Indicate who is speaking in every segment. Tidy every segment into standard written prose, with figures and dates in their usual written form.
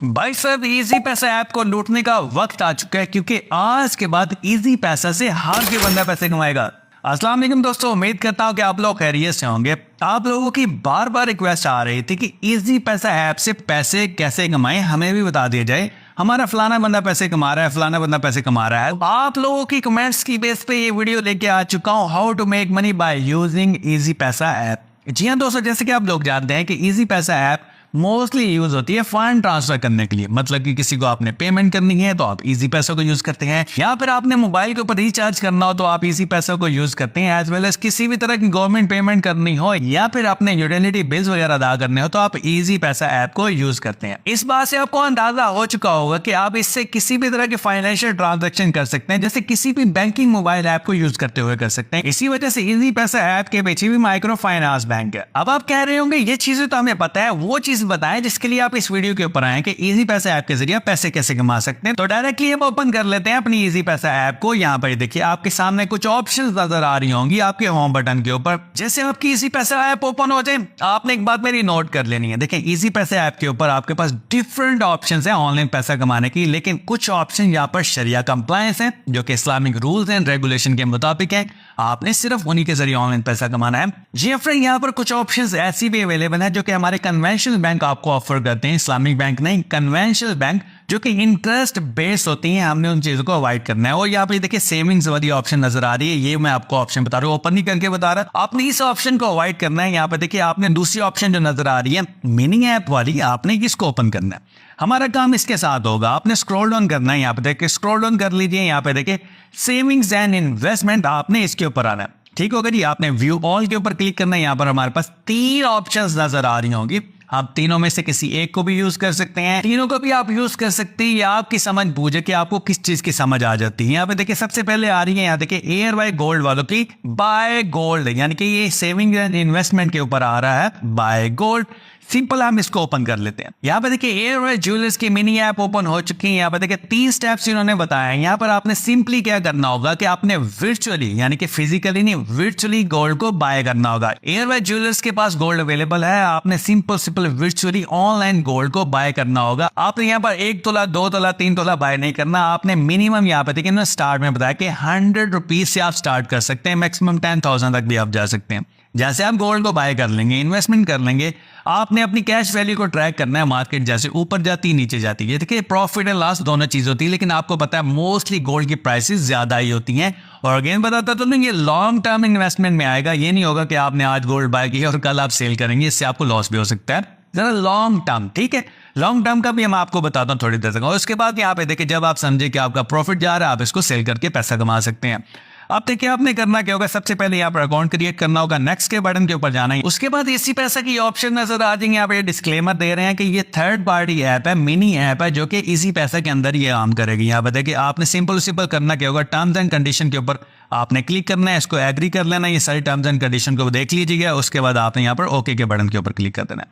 Speaker 1: भाई साहब easy Paisa app को लूटने का वक्त आ चुका है क्योंकि आज के बाद इजी पैसा से हर कोई बंदा पैसे कमाएगा। अस्सलाम वालेकुम दोस्तों, उम्मीद करता हूं कि आप लोग खैरियत से होंगे। आप लोगों की बार बार रिक्वेस्ट आ रही थी कि इजी पैसा ऐप से पैसे कैसे कमाएं, हमें भी बता दिया जाए। हमारा फलाना बंदा पैसे कमा रहा है, फलाना बंदा पैसे कमा रहा है। आप लोगों की कमेंट्स की बेस पे ये वीडियो लेके आ चुका हूं, how to make money by using easy Paisa app. जी हाँ दोस्तों, जैसे कि आप लोग जानते हैं कि easy Paisa app mostly use होती है फंड ट्रांसफर करने के लिए। मतलब कि किसी को आपने पेमेंट करनी है तो आप इजी पैसा को यूज करते हैं, या फिर आपने मोबाइल के ऊपर रिचार्ज करना हो तो आप इजी पैसा को यूज करते हैं। एज वेल एज किसी भी तरह की गवर्नमेंट पेमेंट करनी हो या फिर अपने यूटिलिटी बिल्स वगैरह अदा करने हो तो आप इजी पैसा ऐप को यूज करते हैं। इस बात से आपको अंदाजा हो चुका होगा कि आप इससे किसी भी तरह के फाइनेंशियल ट्रांजेक्शन कर सकते हैं, जैसे किसी भी बैंकिंग मोबाइल ऐप को यूज करते हुए कर सकते हैं। इसी वजह से इजी पैसा ऐप के पीछे भी माइक्रो फाइनेंस बैंक है। अब आप कह रहे होंगे ये चीजें तो हमें पता है, वो चीज बताएं जिसके लिए आप इस वीडियो के ऊपर आए कि इजी पैसा ऐप के जरिए पैसे कैसे कमा सकते हैं। तो डायरेक्टली हम ओपन कर लेते हैं अपनी इजी पैसा ऐप को। यहाँ पर देखिए आपके सामने कुछ ऑप्शंस नजर आ रही होंगी आपके होम बटन के ऊपर। जैसे आपकी इजी पैसा ऐप ओपन हो जाए, आपने एक बात मेरी नोट कर लेनी है। देखिए इजी पैसा ऐप के ऊपर आपके पास डिफरेंट ऑप्शंस हैं ऑनलाइन पैसा कमाने की, लेकिन कुछ ऑप्शन यहाँ पर शरिया कंप्लायंस है जो कि इस्लामिक रूल्स एंड रेगुलेशन के मुताबिक है। आपने सिर्फ उन्हीं के जरिए ऑनलाइन पैसा कमाना है। जी फ्रेंड, यहाँ पर कुछ ऑप्शंस ऐसी भी अवेलेबल है जो कि हमारे कन्वेंशनल बैंक आपको ऑफर करते हैं। इस्लामिक बैंक नहीं, कन्वेंशनल बैंक जो कि इंटरेस्ट बेस्ड होती हैं, हमने उन चीजों को अवॉइड करना है। और यहाँ पे देखिए सेविंग्स वाली ऑप्शन नजर आ रही है, ये मैं आपको ऑप्शन बता रहा हूँ, ओपन नहीं करके बता रहा। आपने इस ऑप्शन को अवॉइड करना है। यहाँ पे देखिए आपने दूसरी ऑप्शन जो नजर आ रही है मिनी ऐप वाली, आपने इसको ओपन करना है। हमारा काम इसके साथ होगा, आपने स्क्रॉल डाउन करना है। यहाँ पे देखिए स्क्रॉल डाउन कर लीजिए, यहाँ पे देखिए सेविंग्स एंड इन्वेस्टमेंट, आपने इसके ऊपर आना है। ठीक होगा जी, आपने व्यू ऑल के ऊपर क्लिक करना है। यहाँ पर हमारे पास 3 ऑप्शंस नजर आ रही होंगी, आप तीनों में से किसी एक को भी यूज कर सकते हैं, तीनों को भी आप यूज कर सकते हैं। या आपकी समझ बूझे कि आपको किस चीज की समझ आ जाती है। यहाँ पे देखिए सबसे पहले आ रही है, यहाँ देखिए एयर बाय गोल्ड वालों की बाय गोल्ड, यानी कि ये सेविंग एंड इन्वेस्टमेंट के ऊपर आ रहा है बाय गोल्ड। सिंपल, हम इसको ओपन कर लेते हैं। यहाँ पे देखिए एयर ज्वेलर्स की मिनी ऐप ओपन हो चुकी है। यहाँ पे देखिए 3 स्टेप्स इन्होंने बताया है। यहाँ पर आपने सिंपली क्या करना होगा कि आपने वर्चुअली यानी कि फिजिकली नहीं, वर्चुअली गोल्ड को बाय करना होगा। एयर ज्वेलर्स के पास गोल्ड अवेलेबल है, आपने सिंपल वर्चुअली ऑनलाइन गोल्ड को बाय करना होगा। आपने यहाँ पर 1 तोला 2 तोला 3 तोला बाय नहीं करना, आपने मिनिमम यहाँ पे देखिए स्टार्ट में बताया कि 100 रुपीज से आप स्टार्ट कर सकते हैं, मैक्सिमम 10,000 तक भी आप जा सकते हैं। जैसे आप गोल्ड को बाय कर लेंगे, इन्वेस्टमेंट कर लेंगे, आपने अपनी कैश वैल्यू को ट्रैक करना है। मार्केट जैसे ऊपर जाती नीचे जाती है, देखिए प्रॉफिट एंड लॉस दोनों चीज होती है, लेकिन आपको पता है मोस्टली गोल्ड की प्राइसेस ज्यादा ही होती हैं। और अगेन बताता तो नहीं, ये लॉन्ग टर्म इन्वेस्टमेंट में आएगा। ये नहीं होगा कि आपने आज गोल्ड बाय किया और कल आप सेल करेंगे, इससे आपको लॉस भी हो सकता है। जरा लॉन्ग टर्म, ठीक है, लॉन्ग टर्म का भी हम आपको बताता हूँ थोड़ी देर तक। और उसके बाद यहाँ पे देखिए जब आप समझे कि आपका प्रॉफिट जा रहा है, आप इसको सेल करके पैसा कमा सकते हैं। अब देखिए आपने करना क्या होगा, सबसे पहले यहाँ पर अकाउंट क्रिएट करना होगा, नेक्स्ट के बटन के ऊपर जाना है। उसके बाद इसी पैसा की ऑप्शन नजर आ जाएंगे। यहाँ पे डिस्क्लेमर दे रहे हैं कि ये थर्ड पार्टी ऐप है, मिनी ऐप है, जो कि इसी पैसा के अंदर ये काम करेगी। यहाँ पे देखिए आपने सिंपल करना क्या होगा, टर्म्स एंड कंडीशन के ऊपर आपने क्लिक करना है, इसको एग्री कर लेना। ये सारी टर्म्स एंड कंडीशन को देख लीजिएगा। उसके बाद आपने यहाँ पर ओके के बटन के ऊपर क्लिक कर देना है।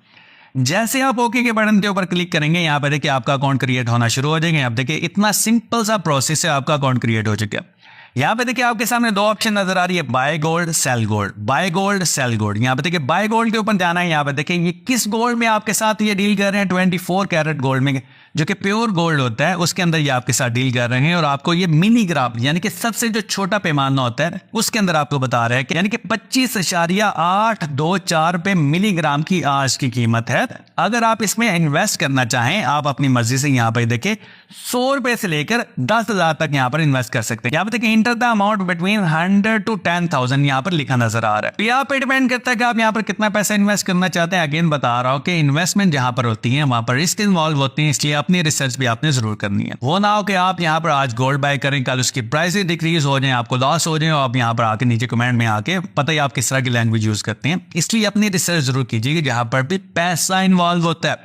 Speaker 1: जैसे आप ओके के बटन के ऊपर क्लिक करेंगे, यहाँ पे देखिए आपका अकाउंट क्रिएट होना शुरू हो जाएगा। आप देखिए इतना सिंपल सा प्रोसेस है, आपका अकाउंट क्रिएट हो चुका है। यहाँ पे देखिए आपके सामने 2 ऑप्शन नजर आ रही है, buy gold sell gold, buy gold sell gold. यहाँ पे देखिए बाय गोल्ड के ऊपर जाना है। यहाँ पे देखिए ये किस गोल्ड में आपके साथ ये डील कर रहे हैं, 24 कैरेट गोल्ड में, जो कि प्योर गोल्ड होता है, उसके अंदर ये आपके साथ डील कर रहे हैं। और आपको ये मिनी ग्राम यानी कि सबसे जो छोटा पैमाना होता है उसके अंदर आपको बता रहे हैं कि यानी कि 25.824 रुपए मिलीग्राम की आज की कीमत है। अगर आप इसमें इन्वेस्ट करना चाहें, आप अपनी मर्जी से यहाँ पे देखिए 100 रुपए से लेकर 10,000 तक यहाँ पर इन्वेस्ट कर सकते हैं। यहाँ पे देखिए enter the amount between 100 to 10,000 यहाँ पर लिखा नजर आ रहा है। यहाँ पे डिपेंड करता है कि आप यहाँ पर कितना पैसा इन्वेस्ट करना चाहते हैं। अगेन बता रहा हूँ कि इन्वेस्टमेंट जहां पर होती है वहां पर रिस्क इन्वॉल्व होती है, इसलिए अपनी रिसर्च भी आपने जरूर करनी है। वो ना हो कि आप यहाँ पर आज गोल्ड बाय करें, कल उसकी प्राइसेस डिक्रीज हो जाए, आपको लॉस हो जाए, और आप यहाँ पर आके नीचे कमेंट में आके पता ही आप किस तरह की लैंग्वेज यूज करते हैं। इसलिए अपनी रिसर्च जरूर कीजिए जहां पर भी पैसा इन्वॉल्व होता है।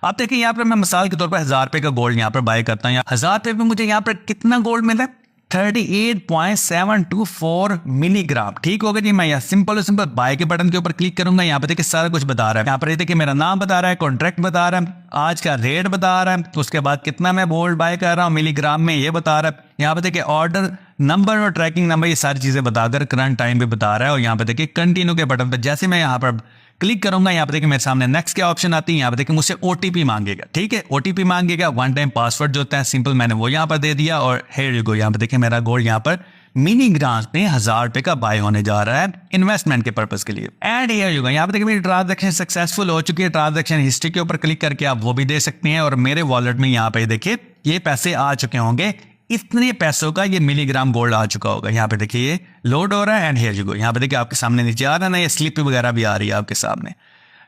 Speaker 1: आप देखिए यहाँ पर मैं मिसाल के तौर पर 1000 रुपए का गोल्ड यहाँ पर बाय करता हूँ। 1000 रुपए में मुझे यहाँ पर कितना गोल्ड मिला है, 38.724 मिलीग्राम। ठीक होगा जी, मैं यहाँ सिंपल बाय के बटन के ऊपर क्लिक करूंगा। यहाँ पे देखिए सारा कुछ बता रहा है। यहाँ पर देखिए मेरा नाम बता रहा है, कॉन्ट्रैक्ट बता रहा है, आज का रेट बता रहा है, उसके बाद कितना मैं गोल्ड बाय कर रहा हूँ मिलीग्राम में ये बता रहा है। यहाँ पे देखिए ऑर्डर नंबर और ट्रैकिंग नंबर, ये सारी चीजें बताकर करंट टाइम भी बता रहा है। और यहाँ पे देखिए कंटिन्यू के बटन पर जैसे मैं यहाँ पर क्लिक करूंगा, यहाँ पे देखिए मेरे सामने नेक्स्ट क्या ऑप्शन आती है, यहाँ पे देखिए मुझसे ओटीपी मांगेगा। ठीक है, ओटीपी मांगेगा, वन टाइम पासवर्ड जो होता है सिंपल, मैंने वो यहाँ पर दे दिया और हियर यू गो। यहाँ पे देखिए मेरा गोल्ड यहाँ पर मिनी ग्रांट में 1000 रुपए का बाय होने जा रहा है इन्वेस्टमेंट के पर्पस के लिए। एंड हियर यू गो, यहाँ पे देखिए मेरी ट्रांजैक्शन सक्सेसफुल हो चुकी है। ट्रांजैक्शन हिस्ट्री के ऊपर क्लिक करके आप वो भी दे सकते हैं और मेरे वॉलेट में यहाँ पे देखिए ये पैसे आ चुके होंगे। इतने पैसों का ये मिलीग्राम गोल्ड आ चुका होगा। यहाँ पे देखिए ये लोड हो रहा है एंड हियर यू गो। यहाँ पे देखिए आपके सामने नीचे आ रहा है ना, ये स्लिप वगैरह भी आ रही है आपके सामने।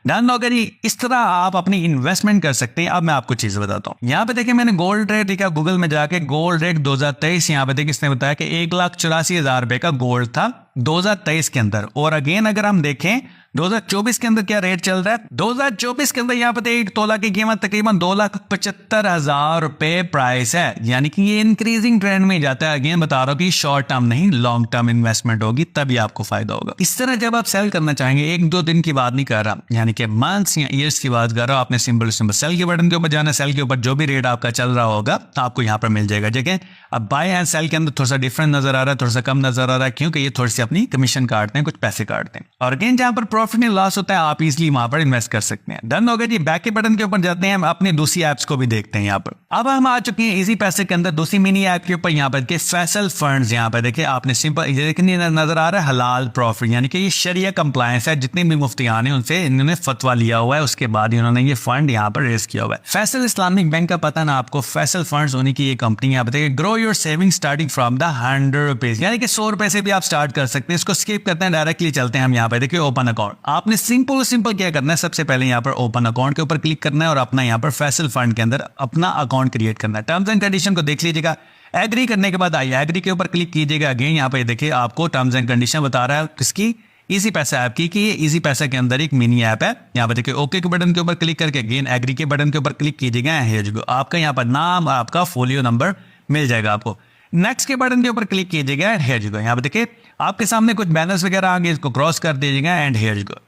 Speaker 1: डन हो गया जी। इस तरह आप अपनी इन्वेस्टमेंट कर सकते हैं। अब मैं आपको चीज बताता हूँ। यहाँ पे देखिए मैंने गोल्ड रेट लिखा गूगल में जाके, गोल्ड रेट 2023, यहाँ पे देखिए इसने बताया कि 1,84,000 रुपए का गोल्ड था 2023 के अंदर। और अगेन अगर हम देखें 2024 के अंदर क्या रेट चल रहा है, 2024 के अंदर यहाँ पे एक तोला की कीमत तकरीबन 2,75,000 रुपए प्राइस है। यानी कि ये इंक्रीजिंग ट्रेंड में जाता है। अगेन बता रहा हूँ कि शॉर्ट टर्म नहीं लॉन्ग टर्म इन्वेस्टमेंट होगी तभी आपको फायदा होगा। इस तरह जब आप सेल करना चाहेंगे, 1-2 दिन की बात नहीं कर रहा, यानी कि मंथ्स या ईयर्स की बात कर रहा हूँ, आपने सिंपल सेल के बटन के ऊपर जाना, सेल के ऊपर जो भी रेट आपका चल रहा होगा आपको यहाँ पर मिल जाएगा। ठीक है, अब बाय एंड सेल के अंदर थोड़ा सा डिफरेंट नजर आ रहा है, थोड़ा सा कम नजर आ रहा है, क्योंकि ये थोड़ी सी अपनी कमीशन काटते हैं, कुछ पैसे काटते हैं। और अगेन जहां पर प्रॉफिट एंड लॉस होता है आप इजीली वहां पर इन्वेस्ट कर सकते हैं। डन हो गया जी। बैक के बटन के ऊपर जाते हैं, हम अपनी दूसरी एप्स को भी देखते हैं। यहाँ पर अब हम आ चुके हैं इजी पैसे के अंदर दूसरी मिनी ऐप के ऊपर। यहाँ पर के फैसल फंड्स, यहाँ पर देखिए आपने सिंपल ये देखिए नजर आ रहा है हलाल प्रॉफिट, यानी कि ये शरिया कंप्लायंस है। जितने भी मुफ्तियान है उनसे इन्होंने फतवा लिया हुआ है, उसके बाद इन्होंने ये फंड यहाँ पर रेज किया हुआ है। फैसल इस्लामिक बैंक का पता ना आपको, फैसल फंड्स होने की ये कंपनी यहाँ पर देखिए grow your saving starting from the 100 rupees, यानी कि 100 रुपए से भी आप स्टार्ट कर सकते हैं। इसको स्किप करते हैं, डायरेक्टली चलते हैं हम यहाँ पे देखिए ओपन अकाउंट। आपने सिंपल क्या करना है, सबसे पहले यहाँ पर ओपन अकाउंट के ऊपर क्लिक करना है और अपना यहाँ पर फैसल फंड के अंदर अपना अकाउंट क्रिएट करना है। टर्म्स एंड कंडीशन को देख लीजिएगा। एग्री करने के बाद आइए एग्री के ऊपर क्लिक कीजिएगा। अगेन यहाँ पे देखिए आपको टर्म्स एंड कंडीशन बता रहा है किसकी, इजी पैसा ऐप की, कि ये इजी पैसा के अंदर एक मिनी ऐप है। यहाँ पे देखिए ओके के बटन के ऊपर क्लिक करके अगेन एग्री के बटन के ऊपर क्लिक कीजिएगा। आपका यहाँ पर नाम, आपका फोलियो नंबर मिल जाएगा आपको। नेक्स्ट के बटन के ऊपर क्लिक कीजिएगा। यहाँ पे देखिए आपके सामने कुछ बैनर्स वगैरह आगे, इसको क्रॉस कर दीजिएगा एंड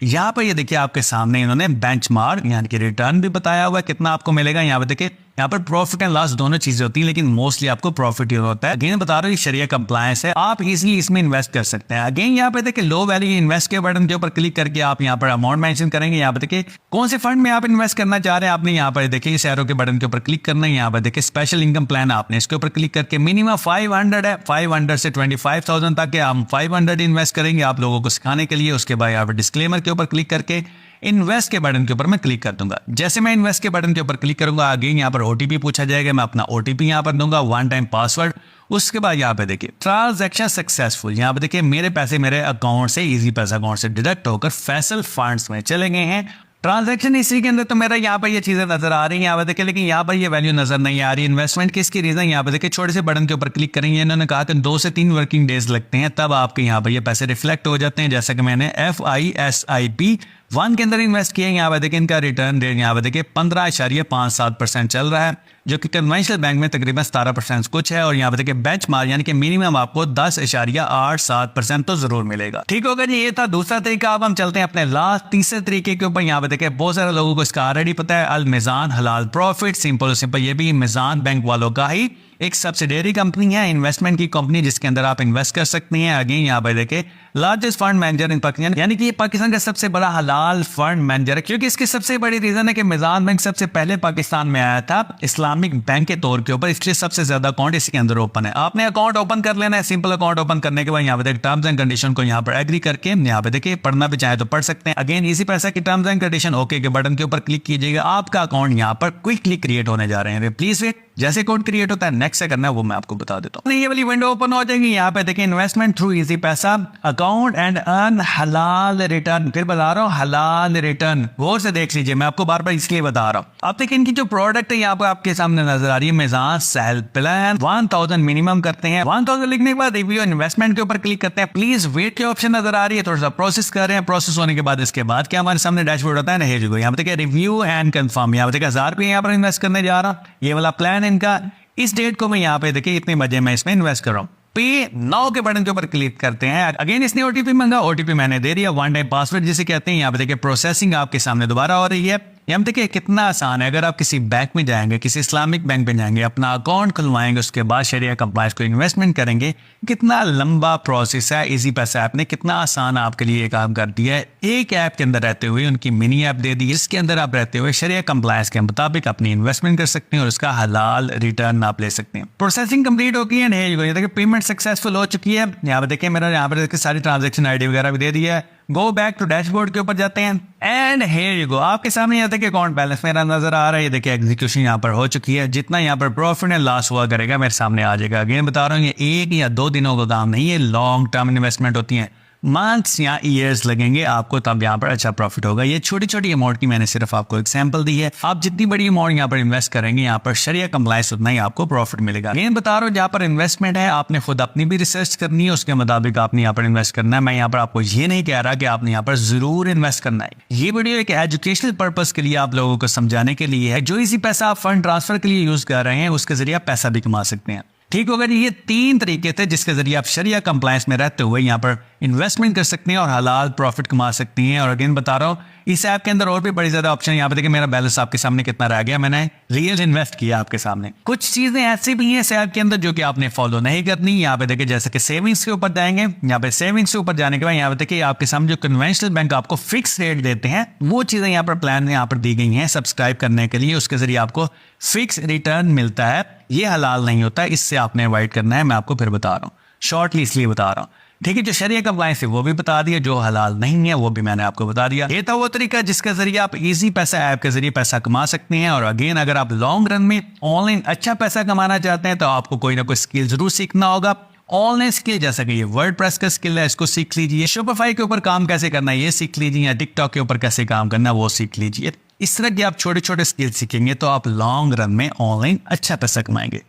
Speaker 1: यहाँ पर ये देखिए आपके सामने इन्होंने बेंचमार्क यानी कि रिटर्न भी बताया हुआ है कितना आपको मिलेगा। यहाँ पे देखिए यहाँ पर प्रॉफिट एंड लॉस दोनों चीजें होती हैं, लेकिन मोस्टली आपको प्रॉफिट ही होता है। अगेन बता रहा हूँ शरिया कंप्लायंस है, आप इजीली इसमें इन्वेस्ट कर सकते हैं। अगेन यहाँ पे देखिए लो वैल्यू इन्वेस्ट के बटन के ऊपर क्लिक करके आप यहाँ पर अमाउंट मेंशन करेंगे। यहाँ पे देखिए कौन से फंड में आप इन्वेस्ट करना चाह रहे हैं, आपने यहाँ पर देखिए इस एरो के बटन के ऊपर क्लिक करना है। यहाँ पर देखिए स्पेशल इनकम प्लान, आपने इसके ऊपर क्लिक करके मिनिमम 500 है, 500 से 25,000 तक हम 500 इन्वेस्ट करेंगे आप लोगों को सिखाने के लिए। उसके बाद यहाँ पर डिस्क्लेमर के ऊपर क्लिक करके इन्वेस्ट के बटन के ऊपर मैं क्लिक कर दूंगा। जैसे मैं इन्वेस्ट के बटन के ऊपर क्लिक करूंगा आगे यहाँ पर ओटीपी पूछा जाएगा, मैं अपना ओटीपी यहाँ पर दूंगा, वन टाइम पासवर्ड। उसके बाद यहाँ पे देखिए ट्रांजैक्शन सक्सेसफुल, यहाँ पे देखिए मेरे पैसे मेरे अकाउंट से, इजी पैसा अकाउंट से डिडक्ट होकर फैसल फंड्स में चले गए हैं। ट्रांजैक्शन हिस्ट्री के अंदर तो मेरा यहाँ पर ये चीजें नजर आ रही हैं यहाँ पे देखिए, लेकिन यहाँ पर ये वैल्यू नजर नहीं आ रही। इन्वेस्टमेंट किसकी रीजन, यहाँ पे देखिए छोटे से बटन के ऊपर क्लिक करेंगे, इन्होंने कहा कि 2 से 3 वर्किंग डेज लगते हैं, तब आपके यहाँ पर ये पैसे रिफ्लेक्ट हो जाते हैं। जैसा कि मैंने FISIP1 के अंदर इन्वेस्ट किया, यहाँ पे देखिए इनका रिटर्न रेट यहाँ पे देखिए 15.57% चल रहा है, जो कि कन्वेंशनल बैंक में तकरीबन 17% कुछ है। और यहाँ पे देखिए बेंचमार्क यानी कि मिनिमम आपको 10.87% तो जरूर मिलेगा। ठीक होगा जी, ये था दूसरा तरीका। अब हम चलते हैं अपने लास्ट तीसरे तरीके के ऊपर। यहाँ पे देखिए बहुत सारे लोगों को इसका ऑलरेडी पता है, अल मिजान हलाल प्रॉफिट। सिंपल ये भी मिजान बैंक वालों का ही एक सब्सिडियरी कंपनी है, इन्वेस्टमेंट की कंपनी, जिसके अंदर आप इन्वेस्ट कर सकते हैं। अगेन यहाँ पे देखिए लार्जेस्ट फंड मैनेजर इन पाकिस्तान, यानी कि ये पाकिस्तान का सबसे बड़ा हलाल फंड मैनेजर है, क्योंकि इसकी सबसे बड़ी रीजन है कि मिजान बैंक सबसे पहले पाकिस्तान में आया था इस्लामिक बैंक के तौर के ऊपर, इसलिए सबसे ज्यादा अकाउंट इसी के अंदर ओपन है। आपने अकाउंट ओपन कर लेना है। सिंपल अकाउंट ओपन करने के बाद यहाँ पे देखिए टर्म्स एंड कंडीशन को यहाँ पर एग्री करके यहाँ पे देखिए पढ़ना भी चाहे तो पढ़ सकते हैं। अगेन इसी पैसा की टर्म्स एंड कंडीशन ओके के बटन के ऊपर क्लिक कीजिएगा। आपका अकाउंट यहाँ पर क्विकली क्रिएट होने जा रहे हैं। प्लीज वेट, जैसे अकाउंट क्रिएट होता है नेक्स्ट से करना है वो मैं आपको बता देता हूँ। ये वाली विंडो ओपन हो जाएगी। यहाँ पे देखिए इन्वेस्टमेंट थ्रू इजी पैसा, अकाउंट एंड अर्न हलाल रिटर्न। फिर बता रहा हूँ हलाल रिटर्न, गौर से देख लीजिए, मैं आपको बार बार इसलिए बता रहा हूँ। अब देखिए इनकी जो प्रोडक्ट है यहाँ पर आपके सामने नजर आ रही है, मिजान सेल प्लान 1000 मिनिमम करते हैं। 1000 लिखने के बाद रिव्यू इन्वेस्टमेंट के ऊपर क्लिक करते हैं। प्लीज वेट के ऑप्शन नजर आ रही है, थोड़ा सा प्रोसेस कर रहे हैं। प्रोसेस होने के बाद इसके बाद क्या हमारे सामने डैशबोर्ड होता है ना, यहाँ पे देखिए रिव्यू एंड कंफर्म। यहाँ पे देखिए 1000 रुपये यहाँ पर इन्वेस्ट करने जा रहा हूँ, ये वाला प्लान इनका। इस डेट को मैं यहाँ पे देखिए इतने बजे मैं इसमें इन्वेस्ट कर रहा हूँ। पे नाउ के बटन के ऊपर क्लिक करते हैं। अगेन इसने ओटीपी मांगा, ओटीपी मैंने दे दिया, वन टाइम पासवर्ड जिसे कहते हैं। यहाँ पे देखिए प्रोसेसिंग आपके सामने दोबारा हो रही है। हम देखिए कितना आसान है। अगर आप किसी बैंक में जाएंगे, किसी इस्लामिक बैंक में जाएंगे, अपना अकाउंट खुलवाएंगे, उसके बाद शरिया कंप्लायंस को इन्वेस्टमेंट करेंगे, कितना लंबा प्रोसेस है। इजी पैसा ऐप ने कितना आसान आपके लिए काम कर दिया है। एक ऐप के अंदर रहते हुए उनकी मिनी ऐप दे दी, इसके अंदर आप रहते हुए शरिया कंप्लायंस के मुताबिक अपनी इन्वेस्टमेंट कर सकते हैं और उसका हलाल रिटर्न आप ले सकते हैं। प्रोसेसिंग कंप्लीट हो गई है, देखिए पेमेंट सक्सेसफुल हो चुकी है। यहाँ पे देखिए मेरा यहाँ पर देखिए सारी ट्रांजेक्शन आईडी वगैरह भी दे दी है। गो बैक टू डैशबोर्ड के ऊपर जाते हैं एंड हियर यू गो, आपके सामने यहाँ देखिए अकाउंट बैलेंस मेरा नजर आ रहा है। ये देखिए एग्जीक्यूशन यहाँ पर हो चुकी है, जितना यहाँ पर प्रॉफिट एंड लॉस हुआ करेगा मेरे सामने आ जाएगा। अगेन बता रहा हूँ, ये 1 या 2 दिनों का काम नहीं है, लॉन्ग टर्म इन्वेस्टमेंट होती है, मंथ्स या ईयर्स लगेंगे आपको, तब यहाँ पर अच्छा प्रॉफिट होगा। ये छोटी छोटी अमाउंट की मैंने सिर्फ आपको एग्जांपल दी है। आप जितनी बड़ी अमाउंट यहाँ पर इन्वेस्ट करेंगे, यहाँ पर शरिया कंप्लायंस उतना ही आपको प्रॉफिट मिलेगा। मैं बता रहा हूँ, जहाँ पर इन्वेस्टमेंट है आपने खुद अपनी भी रिसर्च करनी है, उसके मुताबिक आपने यहाँ पर इन्वेस्ट करना है। मैं यहाँ पर आपको ये नहीं कह रहा कि आपने यहाँ पर जरूर इन्वेस्ट करना है। ये वीडियो एक एजुकेशनल पर्पज के लिए आप लोगों को समझाने के लिए है। जो इसी पैसा आप फंड ट्रांसफर के लिए यूज कर रहे हैं, उसके जरिए आप पैसा भी कमा सकते हैं। ठीक होगा जी। ये 3 तरीके थे जिसके जरिए आप शरिया कंप्लायंस में रहते हुए यहाँ पर इन्वेस्टमेंट कर सकते हैं और हलाल प्रॉफिट कमा सकते हैं। और अगेन बता रहा हूँ, इस ऐप के अंदर और भी बड़ी ज्यादा ऑप्शन। यहाँ पे देखिए मेरा बैलेंस आपके सामने कितना रह गया, मैंने रियल इन्वेस्ट किया आपके सामने। कुछ चीजें ऐसी भी हैं इस ऐप के अंदर जो कि आपने फॉलो नहीं करनी। यहाँ पे देखिए जैसे कि सेविंग्स के ऊपर जाएंगे, यहाँ पे सेविंग्स के ऊपर जाने के बाद यहाँ पे देखिए आपके सामने जो कन्वेंशनल बैंक आपको फिक्स रेट देते हैं, वो चीजें यहाँ पर प्लान में यहाँ पर दी गई हैं सब्सक्राइब करने के लिए। उसके जरिए आपको फिक्स रिटर्न मिलता है, ये हलाल नहीं होता है, इससे आपने अवॉइड करना है। मैं आपको फिर बता रहा हूँ, शॉर्टली इसलिए बता रहा हूँ। ठीक है, जो शरिया कंप्लायंस है वो भी बता दिया, जो हलाल नहीं है वो भी मैंने आपको बता दिया। ये था वो तरीका जिसके जरिए आप इजी पैसा ऐप के जरिए पैसा कमा सकते हैं। और अगेन अगर आप लॉन्ग रन में ऑनलाइन अच्छा पैसा कमाना चाहते हैं तो आपको कोई ना कोई स्किल जरूर सीखना होगा। ऑनलाइन स्किल जैसा कि ये वर्डप्रेस का स्किल है, इसको सीख लीजिए। शोपिफाई के ऊपर काम कैसे करना है ये सीख लीजिए, या टिकटॉक के ऊपर कैसे काम करना है वो सीख लीजिए। इस तरह के आप छोटे छोटे स्किल सीखेंगे तो आप लॉन्ग रन में ऑनलाइन अच्छा पैसा कमाएंगे।